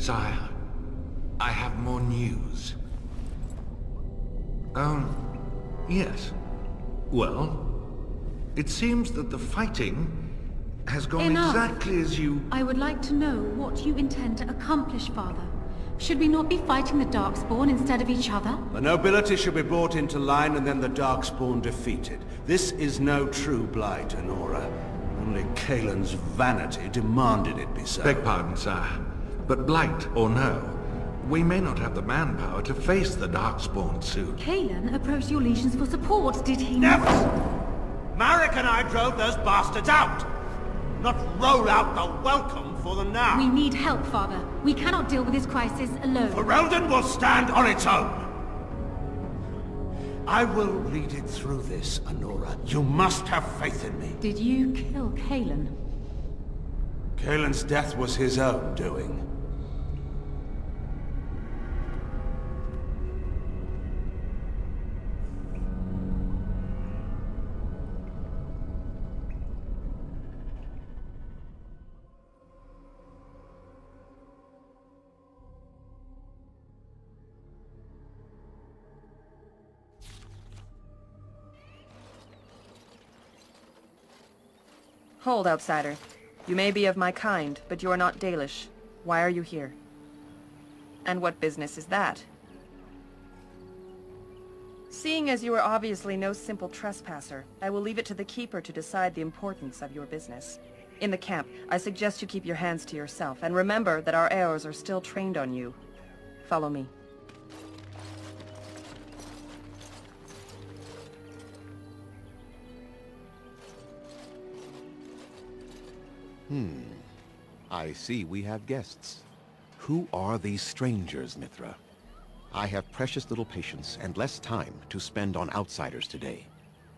Sire, I have more news. Yes. Well, it seems that the fighting has gone exactly as you... I would like to know what you intend to accomplish, Father. Should we not be fighting the Darkspawn instead of each other? The nobility should be brought into line and then the Darkspawn defeated. This is no true blight, Honora. Only Kaelin's vanity demanded it be so. Beg pardon, sire. But blight or no, we may not have the manpower to face the Darkspawn soon. Kaelin approached your legions for support, did he Never! not? Marek and I drove those bastards out! Not roll out the welcome for them now! We need help, Father. We cannot deal with this crisis alone. Ferelden will stand on its own! I will lead it through this, Honora. You must have faith in me. Did you kill Kaelin? Kaelin's death was his own doing. Hold, outsider. You may be of my kind, but you are not Dalish. Why are you here? And what business is that? Seeing as you are obviously no simple trespasser, I will leave it to the Keeper to decide the importance of your business. In the camp, I suggest you keep your hands to yourself, and remember that our heirs are still trained on you. Follow me. I see we have guests. Who are these strangers, Mithra? I have precious little patience and less time to spend on outsiders today.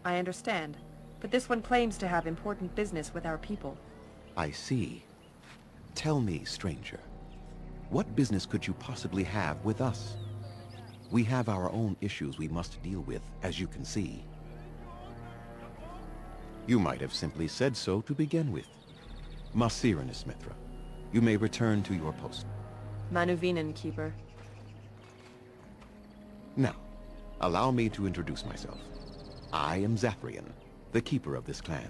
I understand, but this one claims to have important business with our people. I see. Tell me, stranger, what business could you possibly have with us? We have our own issues we must deal with, as you can see. You might have simply said so to begin with. Masiranus, Mithra. You may return to your post. Manuvinen, Keeper. Now, allow me to introduce myself. I am Zathrian, the keeper of this clan,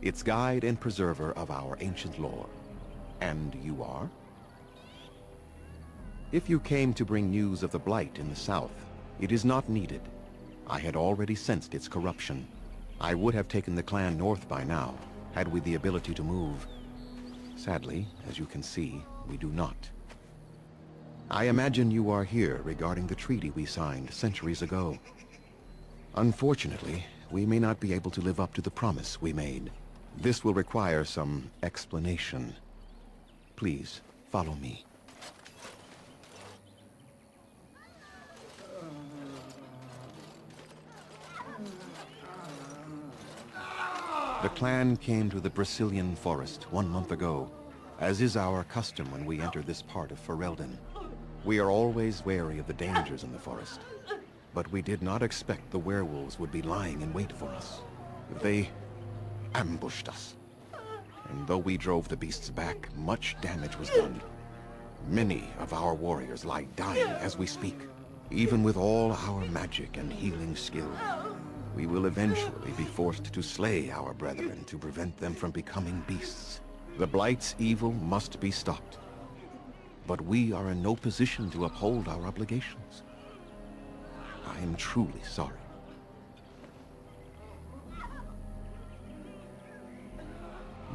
its guide and preserver of our ancient lore. And you are? If you came to bring news of the Blight in the south, it is not needed. I had already sensed its corruption. I would have taken the clan north by now, had we the ability to move. Sadly, as you can see, we do not. I imagine you are here regarding the treaty we signed centuries ago. Unfortunately, we may not be able to live up to the promise we made. This will require some explanation. Please, follow me. The clan came to the Brazilian forest 1 month ago, as is our custom when we enter this part of Ferelden. We are always wary of the dangers in the forest, but we did not expect the werewolves would be lying in wait for us. They ambushed us, and though we drove the beasts back, much damage was done. Many of our warriors lie dying as we speak. Even with all our magic and healing skill, we will eventually be forced to slay our brethren to prevent them from becoming beasts. The Blight's evil must be stopped. But we are in no position to uphold our obligations. I am truly sorry.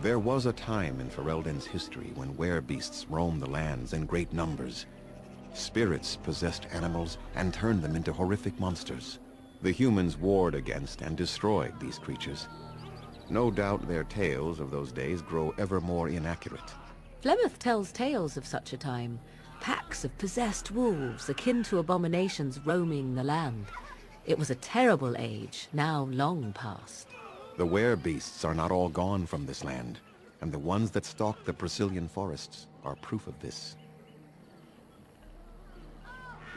There was a time in Ferelden's history when werebeasts roamed the lands in great numbers. Spirits possessed animals and turned them into horrific monsters. The humans warred against and destroyed these creatures. No doubt their tales of those days grow ever more inaccurate. Flemeth tells tales of such a time. Packs of possessed wolves akin to abominations roaming the land. It was a terrible age, now long past. The werebeasts are not all gone from this land, and the ones that stalk the Brazilian forests are proof of this.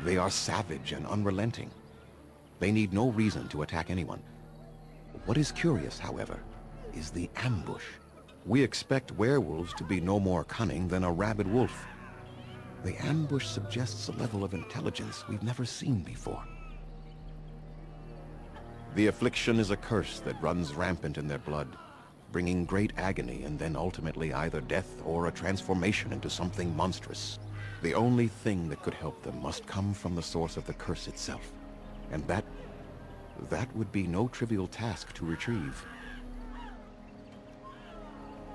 They are savage and unrelenting. They need no reason to attack anyone. What is curious, however, is the ambush. We expect werewolves to be no more cunning than a rabid wolf. The ambush suggests a level of intelligence we've never seen before. The affliction is a curse that runs rampant in their blood, bringing great agony and then ultimately either death or a transformation into something monstrous. The only thing that could help them must come from the source of the curse itself. And that would be no trivial task to retrieve.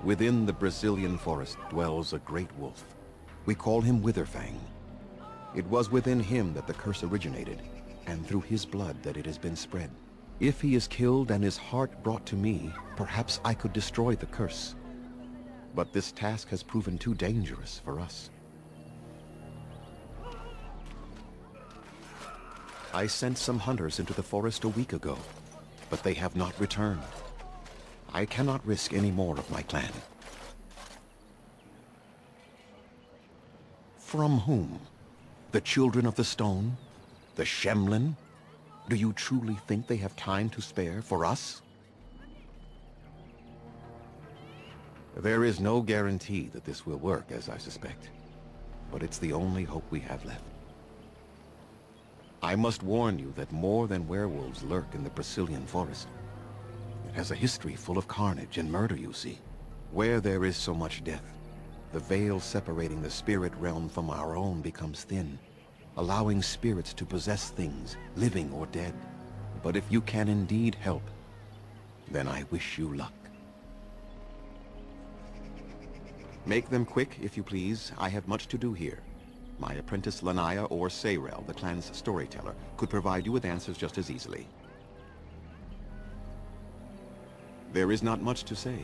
Within the Brazilian forest dwells a great wolf. We call him Witherfang. It was within him that the curse originated, and through his blood that it has been spread. If he is killed and his heart brought to me, perhaps I could destroy the curse. But this task has proven too dangerous for us. I sent some hunters into the forest a week ago, but they have not returned. I cannot risk any more of my clan. From whom? The children of the stone? The Shemlin? Do you truly think they have time to spare for us? There is no guarantee that this will work, as I suspect. But it's the only hope we have left. I must warn you that more than werewolves lurk in the Brazilian forest. It has a history full of carnage and murder, you see. Where there is so much death, the veil separating the spirit realm from our own becomes thin, allowing spirits to possess things, living or dead. But if you can indeed help, then I wish you luck. Make them quick, if you please. I have much to do here. My apprentice Lanaya or Sayrel, the clan's storyteller, could provide you with answers just as easily. There is not much to say.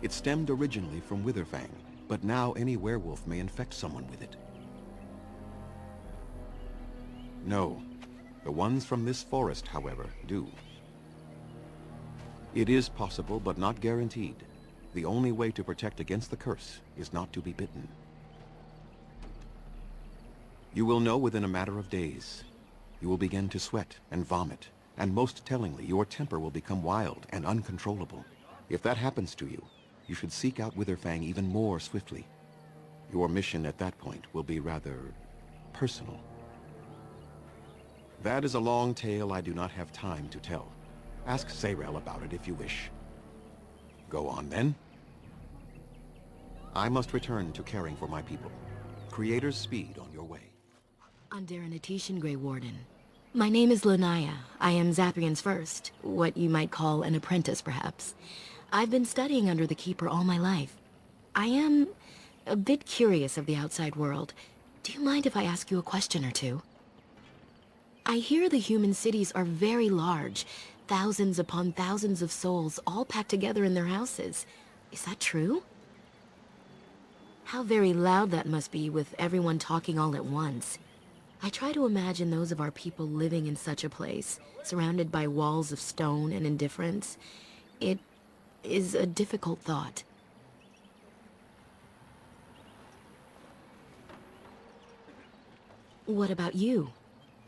It stemmed originally from Witherfang, but now any werewolf may infect someone with it. No. The ones from this forest, however, do. It is possible, but not guaranteed. The only way to protect against the curse is not to be bitten. You will know within a matter of days. You will begin to sweat and vomit, and most tellingly, your temper will become wild and uncontrollable. If that happens to you, you should seek out Witherfang even more swiftly. Your mission at that point will be rather personal. That is a long tale I do not have time to tell. Ask Sayrel about it if you wish. Go on then. I must return to caring for my people. Creator's speed on your way. Underanitishan, Grey Warden. My name is Lanaya. I am Zathrian's first, what you might call an apprentice, perhaps. I've been studying under the Keeper all my life. I am a bit curious of the outside world. Do you mind if I ask you a question or two? I hear the human cities are very large, thousands upon thousands of souls all packed together in their houses. Is that true? How very loud that must be with everyone talking all at once. I try to imagine those of our people living in such a place, surrounded by walls of stone and indifference. It is a difficult thought. What about you?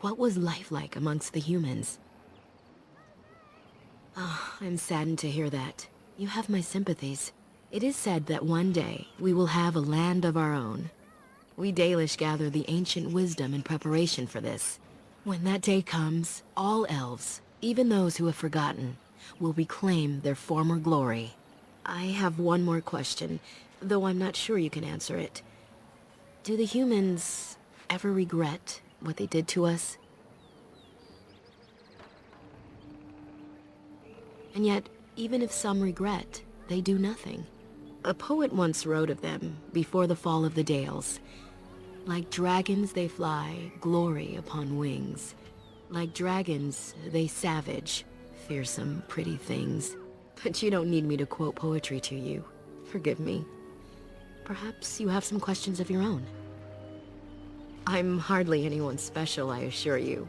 What was life like amongst the humans? Oh, I'm saddened to hear that. You have my sympathies. It is said that one day we will have a land of our own. We Dalish gather the ancient wisdom in preparation for this. When that day comes, all elves, even those who have forgotten, will reclaim their former glory. I have one more question, though I'm not sure you can answer it. Do the humans ever regret what they did to us? And yet, even if some regret, they do nothing. A poet once wrote of them, before the fall of the Dales. Like dragons they fly, glory upon wings. Like dragons, they savage, fearsome, pretty things. But you don't need me to quote poetry to you. Forgive me. Perhaps you have some questions of your own. I'm hardly anyone special, I assure you.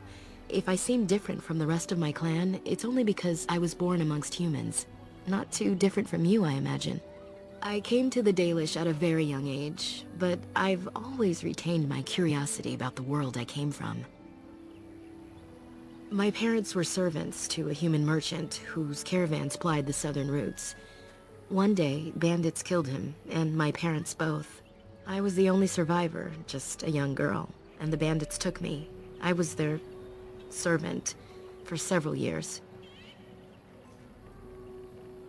If I seem different from the rest of my clan, it's only because I was born amongst humans. Not too different from you, I imagine. I came to the Dalish at a very young age, but I've always retained my curiosity about the world I came from. My parents were servants to a human merchant whose caravans plied the southern routes. One day, bandits killed him, and my parents both. I was the only survivor, just a young girl, and the bandits took me. I was their servant for several years.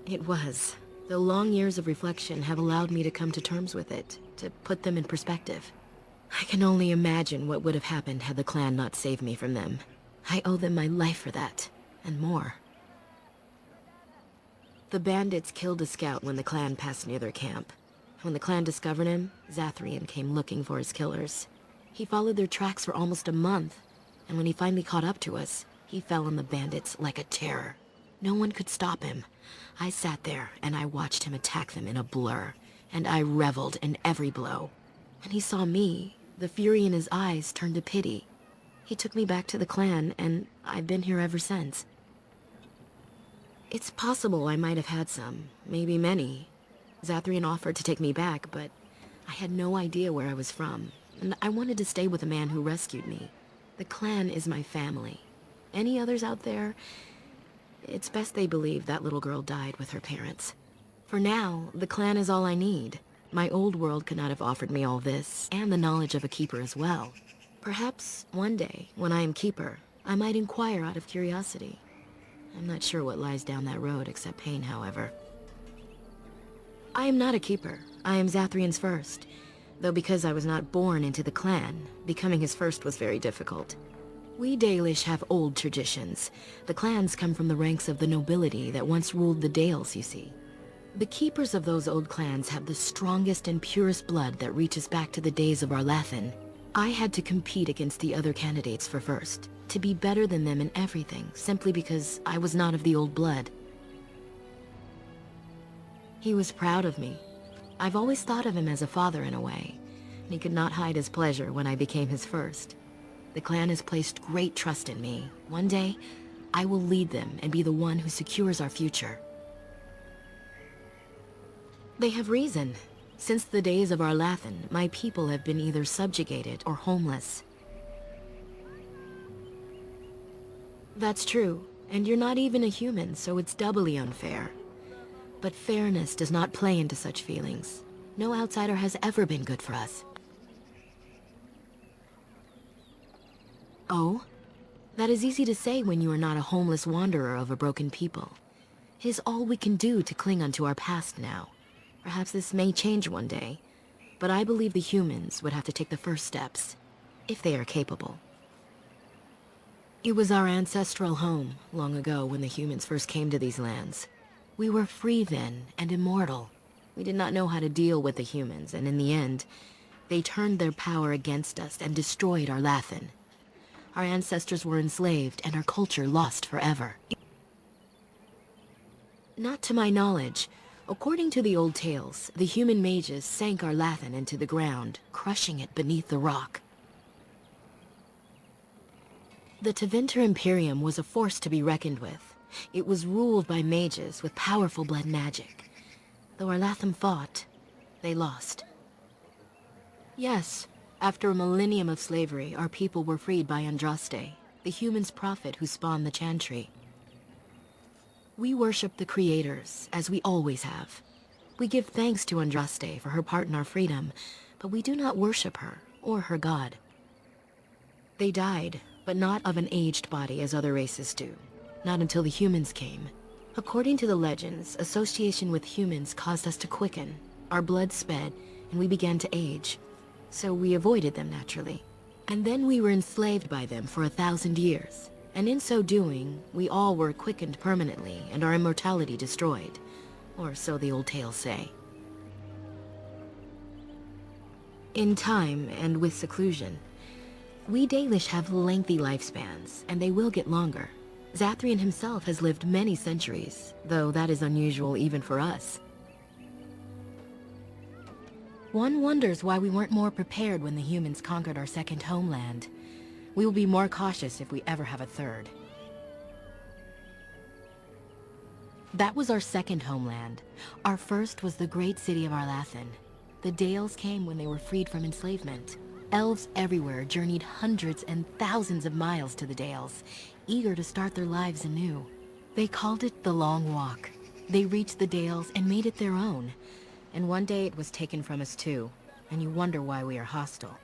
It was. The long years of reflection have allowed me to come to terms with it, to put them in perspective. I can only imagine what would have happened had the clan not saved me from them. I owe them my life for that, and more. The bandits killed a scout when the clan passed near their camp. When the clan discovered him, Zathrian came looking for his killers. He followed their tracks for almost a month, and when he finally caught up to us, he fell on the bandits like a terror. No one could stop him. I sat there, and I watched him attack them in a blur, and I reveled in every blow. When he saw me, the fury in his eyes turned to pity. He took me back to the clan, and I've been here ever since. It's possible I might have had some, maybe many. Zathrian offered to take me back, but I had no idea where I was from, and I wanted to stay with the man who rescued me. The clan is my family. Any others out there? It's best they believe that little girl died with her parents. For now, the clan is all I need. My old world could not have offered me all this, and the knowledge of a keeper as well. Perhaps one day, when I am keeper, I might inquire out of curiosity. I'm not sure what lies down that road except pain, however. I am not a keeper. I am Zathrian's first. Though because I was not born into the clan, becoming his first was very difficult. We Dalish have old traditions. The clans come from the ranks of the nobility that once ruled the Dales, you see. The keepers of those old clans have the strongest and purest blood that reaches back to the days of Arlathan. I had to compete against the other candidates for first, to be better than them in everything, simply because I was not of the old blood. He was proud of me. I've always thought of him as a father in a way, and he could not hide his pleasure when I became his first. The clan has placed great trust in me. One day, I will lead them and be the one who secures our future. They have reason. Since the days of Arlathan, my people have been either subjugated or homeless. That's true, and you're not even a human, so it's doubly unfair. But fairness does not play into such feelings. No outsider has ever been good for us. Oh? That is easy to say when you are not a homeless wanderer of a broken people. It is all we can do to cling onto our past now. Perhaps this may change one day, but I believe the humans would have to take the first steps, if they are capable. It was our ancestral home, long ago when the humans first came to these lands. We were free then, and immortal. We did not know how to deal with the humans, and in the end, they turned their power against us and destroyed Arlathan. Our ancestors were enslaved, and our culture lost forever. Not to my knowledge. According to the old tales, the human mages sank Arlathan into the ground, crushing it beneath the rock. The Tevinter Imperium was a force to be reckoned with. It was ruled by mages with powerful blood magic. Though Arlathan fought, they lost. Yes, after a millennium of slavery, our people were freed by Andraste, the human's prophet who spawned the Chantry. We worship the creators, as we always have. We give thanks to Andraste for her part in our freedom, but we do not worship her, or her god. They died, but not of an aged body as other races do. Not until the humans came. According to the legends, association with humans caused us to quicken. Our blood sped, and we began to age. So we avoided them naturally. And then we were enslaved by them for 1,000 years. And in so doing, we all were quickened permanently and our immortality destroyed. Or so the old tales say. In time, and with seclusion, we Dalish have lengthy lifespans, and they will get longer. Zathrian himself has lived many centuries, though that is unusual even for us. One wonders why we weren't more prepared when the humans conquered our second homeland. We will be more cautious if we ever have a third. That was our second homeland. Our first was the great city of Arlathan. The Dales came when they were freed from enslavement. Elves everywhere journeyed hundreds and thousands of miles to the Dales, eager to start their lives anew. They called it the Long Walk. They reached the Dales and made it their own. And one day it was taken from us too. and you wonder why we are hostile.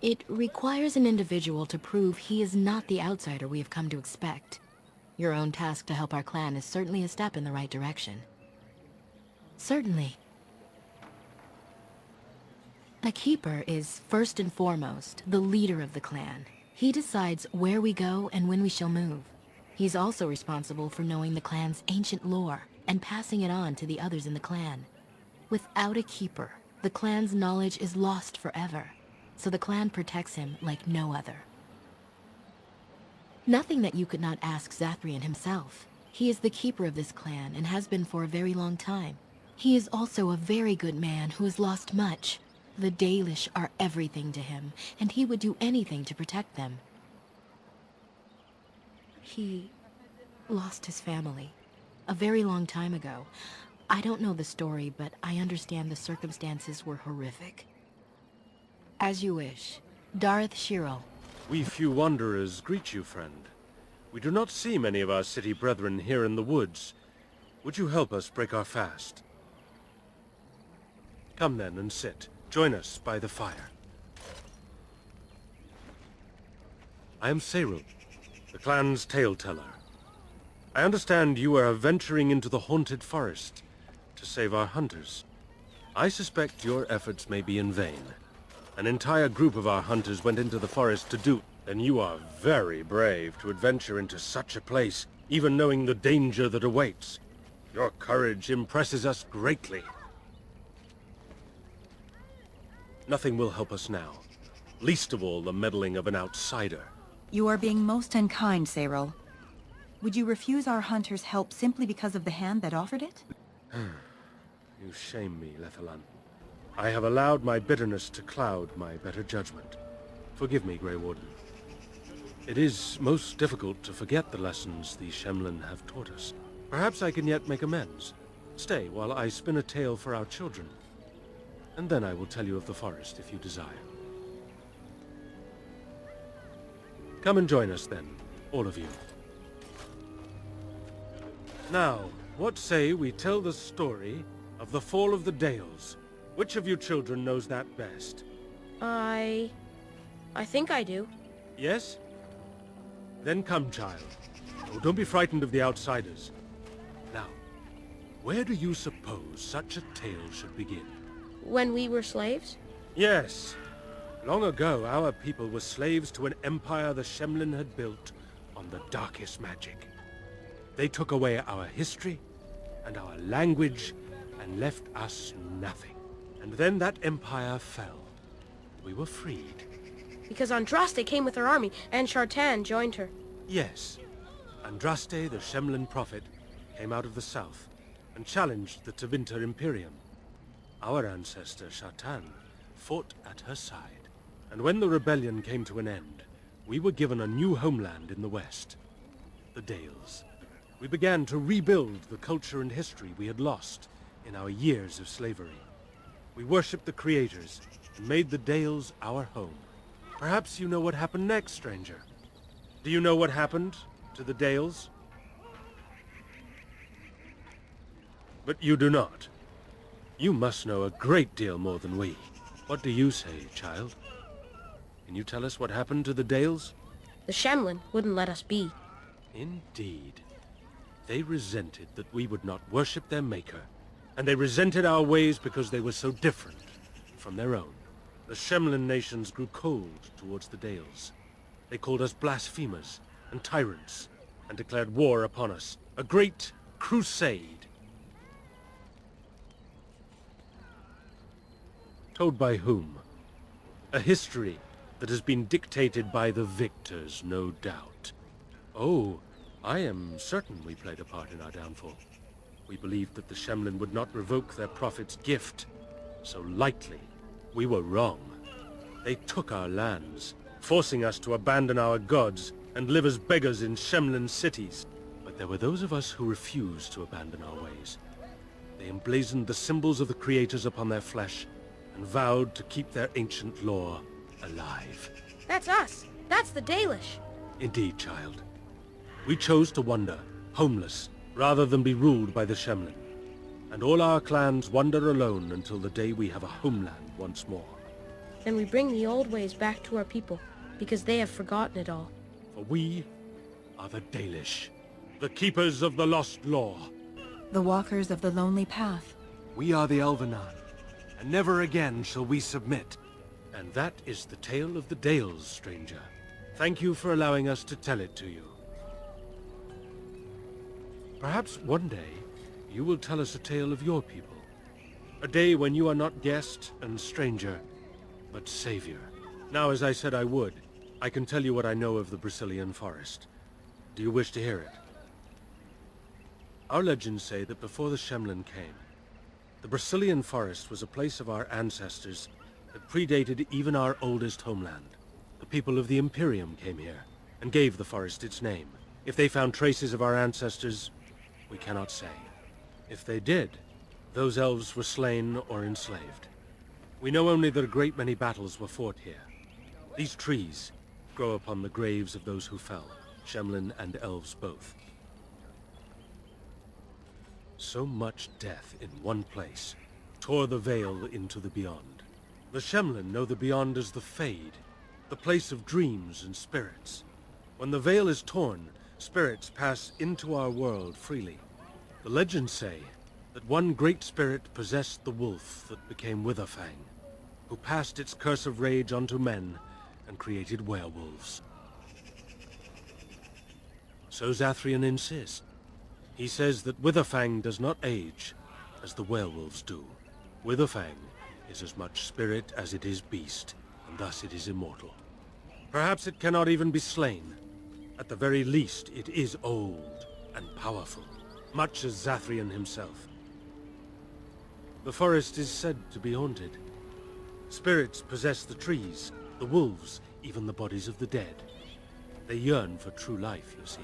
It requires an individual to prove he is not the outsider we have come to expect. Your own task to help our clan is certainly a step in the right direction. Certainly. The Keeper is, first and foremost, the leader of the clan. He decides where we go and when we shall move. He's also responsible for knowing the clan's ancient lore and passing it on to the others in the clan. Without a Keeper, the clan's knowledge is lost forever, so the clan protects him like no other. Nothing that you could not ask Zathrian himself. He is the Keeper of this clan and has been for a very long time. He is also a very good man who has lost much. The Dalish are everything to him, and he would do anything to protect them. He lost his family a very long time ago. I don't know the story, but I understand the circumstances were horrific. As you wish. Darth Shirel. We few wanderers greet you, friend. We do not see many of our city brethren here in the woods. Would you help us break our fast? Come then and sit. Join us by the fire. I am Serul, the clan's tale-teller. I understand you are venturing into the haunted forest to save our hunters. I suspect your efforts may be in vain. An entire group of our hunters went into the forest to do... Then you are very brave to adventure into such a place, even knowing the danger that awaits. Your courage impresses us greatly. Nothing will help us now, least of all the meddling of an outsider. You are being most unkind, Serul. Would you refuse our hunters' help simply because of the hand that offered it? You shame me, Lethalan. I have allowed my bitterness to cloud my better judgment. Forgive me, Grey Warden. It is most difficult to forget the lessons the Shemlin have taught us. Perhaps I can yet make amends. Stay while I spin a tale for our children. And then I will tell you of the forest if you desire. Come and join us then, all of you. Now, what say we tell the story of the fall of the Dales? Which of you children knows that best? I think I do. Yes? Then come, child. Oh, don't be frightened of the outsiders. Now, where do you suppose such a tale should begin? When we were slaves? Yes. Long ago, our people were slaves to an empire the Shemlin had built on the darkest magic. They took away our history and our language and left us nothing. And then that empire fell. We were freed. Because Andraste came with her army, and Shartan joined her. Yes. Andraste, the Shemlin prophet, came out of the south and challenged the Tevinter Imperium. Our ancestor, Shartan, fought at her side. And when the rebellion came to an end, we were given a new homeland in the west, the Dales. We began to rebuild the culture and history we had lost in our years of slavery. We worshipped the creators and made the Dales our home. Perhaps you know what happened next, stranger. Do you know what happened to the Dales? But you do not. You must know a great deal more than we. What do you say, child? Can you tell us what happened to the Dales? The Shemlin wouldn't let us be. Indeed. They resented that we would not worship their maker, and they resented our ways because they were so different from their own. The Shemlin nations grew cold towards the Dales. They called us blasphemers and tyrants, and declared war upon us. A great crusade. Told by whom? A history that has been dictated by the victors, no doubt. Oh, I am certain we played a part in our downfall. We believed that the Shemlin would not revoke their prophet's gift so lightly. We were wrong. They took our lands, forcing us to abandon our gods and live as beggars in Shemlin cities. But there were those of us who refused to abandon our ways. They emblazoned the symbols of the creators upon their flesh and vowed to keep their ancient lore alive. That's us. That's the Dalish. Indeed, child. We chose to wander, homeless, rather than be ruled by the Shemlin. and all our clans wander alone until the day we have a homeland once more. Then we bring the old ways back to our people, because they have forgotten it all. For we are the Dalish, the keepers of the lost law. The walkers of the lonely path. We are the Elvhenan, and never again shall we submit. And that is the tale of the Dales, stranger. Thank you for allowing us to tell it to you. Perhaps one day, you will tell us a tale of your people. A day when you are not guest and stranger, but savior. Now, as I said I would, I can tell you what I know of the Brazilian forest. Do you wish to hear it? Our legends say that before the Shemlin came, the Brazilian forest was a place of our ancestors that predated even our oldest homeland. The people of the Imperium came here, and gave the forest its name. If they found traces of our ancestors, we cannot say. If they did, those elves were slain or enslaved. We know only that a great many battles were fought here. These trees grow upon the graves of those who fell, Shemlin and elves both. So much death in one place tore the veil into the beyond. The Shemlin know the beyond as the Fade, the place of dreams and spirits. When the veil is torn, spirits pass into our world freely. The legends say that one great spirit possessed the wolf that became Witherfang, who passed its curse of rage onto men and created werewolves. So Zathrian insists. He says that Witherfang does not age as the werewolves do. Witherfang is as much spirit as it is beast, and thus it is immortal. Perhaps it cannot even be slain. At the very least, it is old and powerful, much as Zathrian himself. The forest is said to be haunted. Spirits possess the trees, the wolves, even the bodies of the dead. They yearn for true life, you see.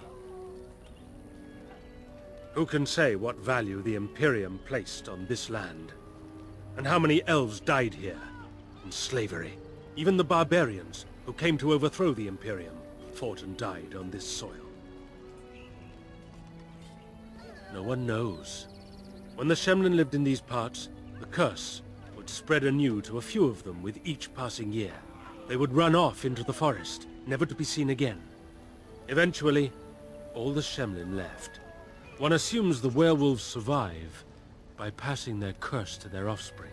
Who can say what value the Imperium placed on this land? And how many elves died here, in slavery? Even the barbarians, who came to overthrow the Imperium, fought and died on this soil. No one knows. When the Shemlin lived in these parts, the curse would spread anew to a few of them with each passing year. They would run off into the forest, never to be seen again. Eventually, all the Shemlin left. One assumes the werewolves survive by passing their curse to their offspring.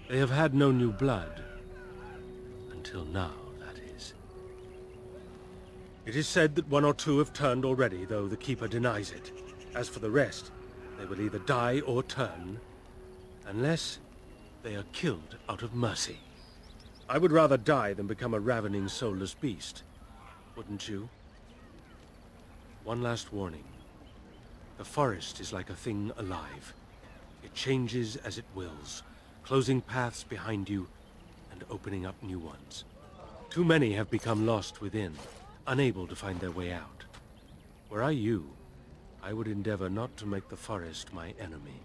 They have had no new blood. Until now, that is. It is said that one or two have turned already, though the Keeper denies it. As for the rest, they will either die or turn, unless they are killed out of mercy. I would rather die than become a ravening, soulless beast. Wouldn't you? One last warning. The forest is like a thing alive. It changes as it wills, closing paths behind you and opening up new ones. Too many have become lost within, unable to find their way out. Were I you, I would endeavor not to make the forest my enemy.